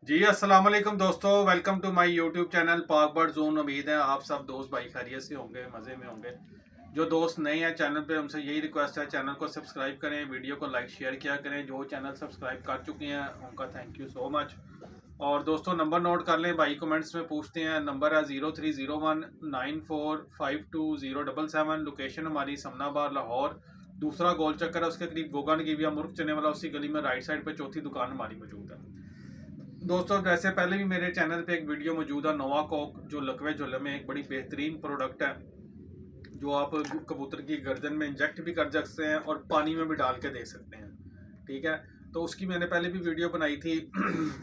जी अस्सलाम वालेकुम दोस्तों, welcome to my YouTube channel Pak Bird Zone. उम्मीद है आप सब दोस्त भाई खैरियत से होंगे, मज़े में होंगे। जो दोस्त नए हैं चैनल पे, हमसे यही रिक्वेस्ट है, चैनल को सब्सक्राइब करें, वीडियो को लाइक शेयर किया करें। जो चैनल सब्सक्राइब कर चुके हैं उनका थैंक यू सो मच। और दोस्तों नंबर नोट कर लें, भाई कमेंट्स में पूछते हैं। नंबर है 030194520777। लोकेशन हमारी समनाबाद लाहौर। दूसरा गोल चक्कर है, उसके करीब गोगन की भी मुर्ख चने वाला, उसी गली में राइट साइड पे चौथी दुकान हमारी मौजूद है। दोस्तों वैसे पहले भी मेरे चैनल पे एक वीडियो मौजूद है, नोवा कॉक, जो लकवे झोले में एक बड़ी बेहतरीन प्रोडक्ट है, जो आप कबूतर की गर्दन में इंजेक्ट भी कर सकते हैं और पानी में भी डाल के दे सकते हैं। ठीक है, तो उसकी मैंने पहले भी वीडियो बनाई थी।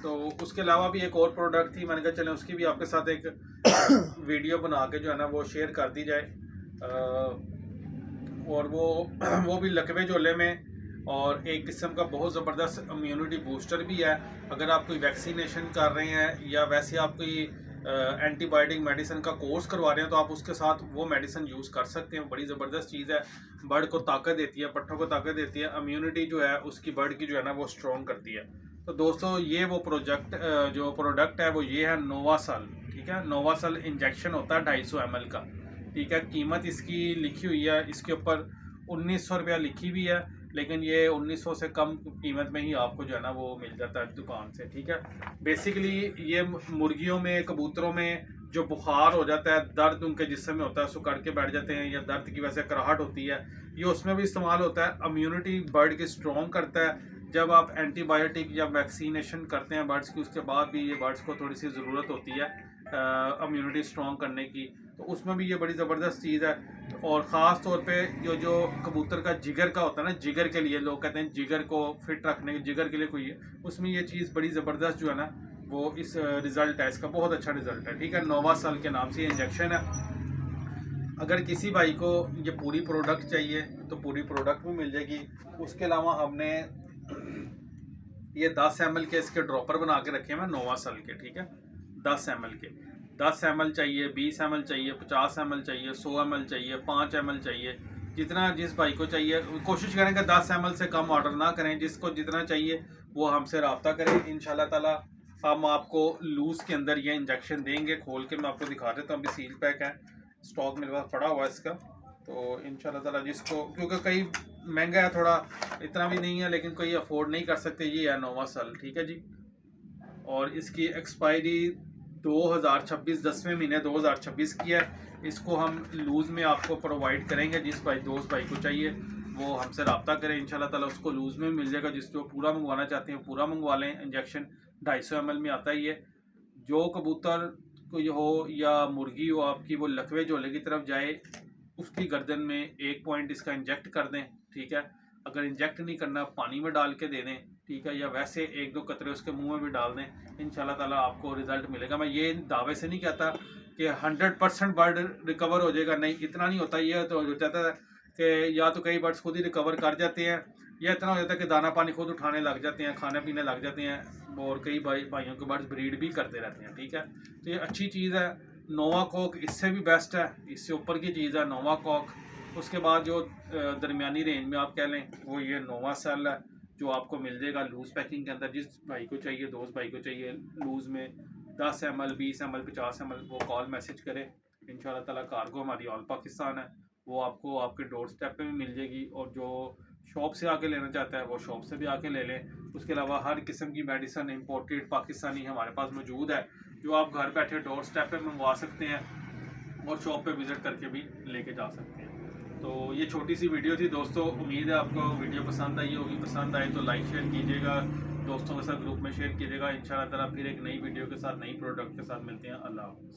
तो उसके अलावा भी एक और प्रोडक्ट थी, मैंने कहा चलें उसकी भी आपके साथ एक वीडियो बना के जो है ना वो शेयर कर दी जाए। और वो भी लकवे झोले में, और एक किस्म का बहुत ज़बरदस्त इम्यूनिटी बूस्टर भी है। अगर आप कोई वैक्सीनेशन कर रहे हैं या वैसे आप कोई एंटीबायोटिक मेडिसिन का कोर्स करवा रहे हैं तो आप उसके साथ वो मेडिसिन यूज़ कर सकते हैं। बड़ी ज़बरदस्त चीज़ है, बर्ड को ताकत देती है, पट्ठों को ताकत देती है, इम्यूनिटी जो है उसकी बर्ड की जो है ना वो स्ट्रॉन्ग करती है। तो दोस्तों ये वो जो प्रोडक्ट है वो ये है नोवासल। ठीक है, नोवासल इंजेक्शन होता है 250 ml का। ठीक है, कीमत इसकी लिखी हुई है, इसके ऊपर 1900 रुपया लिखी हुई है, लेकिन ये 1900 से कम कीमत में ही आपको जो है ना वो मिल जाता है दुकान से। ठीक है, बेसिकली ये मुर्गियों में, कबूतरों में जो बुखार हो जाता है, दर्द उनके जिस्म में होता है, उसको करके बैठ जाते हैं, या दर्द की वजह से कराहट होती है, ये उसमें भी इस्तेमाल होता है। इम्यूनिटी बर्ड की स्ट्रॉन्ग करता है। जब आप एंटीबायोटिक या वैक्सीनेशन करते हैं बर्ड्स की, उसके बाद भी ये बर्ड्स को थोड़ी सी ज़रूरत होती है इम्यूनिटी स्ट्रॉन्ग करने की, तो उसमें भी ये बड़ी ज़बरदस्त चीज़ है। और ख़ास तौर पे जो कबूतर का जिगर का होता है ना, जिगर के लिए लोग कहते हैं जिगर को फिट रखने के, जिगर के लिए कोई है, उसमें ये चीज़ बड़ी ज़बरदस्त जो है ना वो इस रिज़ल्ट है, इसका बहुत अच्छा रिज़ल्ट है। ठीक है, नोवासल के नाम से ये इंजेक्शन है। अगर किसी भाई को ये पूरी प्रोडक्ट चाहिए तो पूरी प्रोडक्ट भी मिल जाएगी। उसके अलावा हमने ये 10 ml के इसके ड्रॉपर बना के रखे हैं नोवासल के। ठीक है, 10 ml के, 10 ml चाहिए, 20 ml चाहिए, 50 ml चाहिए, 100 ml चाहिए, 5 ml चाहिए, जितना जिस भाई को चाहिए। कोशिश करें कि 10 ml से कम ऑर्डर ना करें, जिसको जितना चाहिए वो हमसे रब्ता करें। इंशाल्लाह ताला हम आपको लूज़ के अंदर ये इंजेक्शन देंगे। खोल के मैं आपको दिखा देता हूँ, अभी सील पैक है, स्टॉक मेरे पास पड़ा हुआ है इसका। तो इंशाल्लाह ताला जिसको, क्योंकि कई महंगा है थोड़ा, इतना भी नहीं है, लेकिन कोई अफोर्ड नहीं कर सकते, ये है नोवासल। ठीक है जी, और इसकी एक्सपायरी 2026 10वें महीने 2026 की है। इसको हम लूज़ में आपको प्रोवाइड करेंगे। जिस भाई दोस्त भाई को चाहिए वो हमसे रब्ता करें, इंशाल्लाह ताला उसको लूज़ में मिल जाएगा। जिसको पूरा मंगवाना चाहते हैं पूरा मंगवा लें। इंजेक्शन 250 ml में आता ही है। जो कबूतर कोई हो या मुर्गी हो आपकी, वो लकवे झोले की तरफ जाए, उसकी गर्दन में एक पॉइंट इसका इंजेक्ट कर दें। ठीक है, अगर इंजेक्ट नहीं करना पानी में डाल के दे दें। ठीक है, या वैसे एक दो कतरे उसके मुंह में भी डाल दें, इंशाल्लाह ताला आपको रिजल्ट मिलेगा। मैं ये दावे से नहीं कहता कि 100% बर्ड रिकवर हो जाएगा, नहीं, इतना नहीं होता। ये तो हो जाता है कि या तो कई बर्ड्स खुद ही रिकवर कर जाते हैं, या इतना हो जाता है कि दाना पानी खुद उठाने लग जाते हैं, खाने पीने लग जाते हैं, और कई भाइयों के बर्ड्स ब्रीड भी करते रहते हैं। ठीक है, तो ये अच्छी चीज़ है। नोवा कॉक इससे भी बेस्ट है, इससे ऊपर की चीज़ है नोवा कॉक। उसके बाद जो दरमियानी रेंज में आप कह लें वो ये नोवासल है, जो आपको मिल जाएगा लूज़ पैकिंग के अंदर। जिस भाई को चाहिए, दोस्त भाई को चाहिए लूज़ में 10 ml, 20 ml, 50 ml, वो कॉल मैसेज करें। इंशाल्लाह ताला कार्गो हमारी ऑल पाकिस्तान है, वो आपको आपके डोर स्टेप पे भी मिल जाएगी। और जो शॉप से आके लेना चाहता है वो शॉप से भी आके ले लें। उसके अलावा हर किस्म की मेडिसिन इम्पोर्टेड पाकिस्तानी हमारे पास मौजूद है, जो आप घर बैठे डोर स्टेप पे मंगवा सकते हैं और शॉप पे विज़िट करके भी लेके जा सकते हैं। तो ये छोटी सी वीडियो थी दोस्तों, उम्मीद है आपको वीडियो पसंद आई होगी। पसंद आए तो लाइक शेयर कीजिएगा, दोस्तों के साथ ग्रुप में शेयर कीजिएगा। इंशाल्लाह ताला फिर एक नई वीडियो के साथ, नई प्रोडक्ट के साथ मिलते हैं। अल्लाह हाफ़िज़।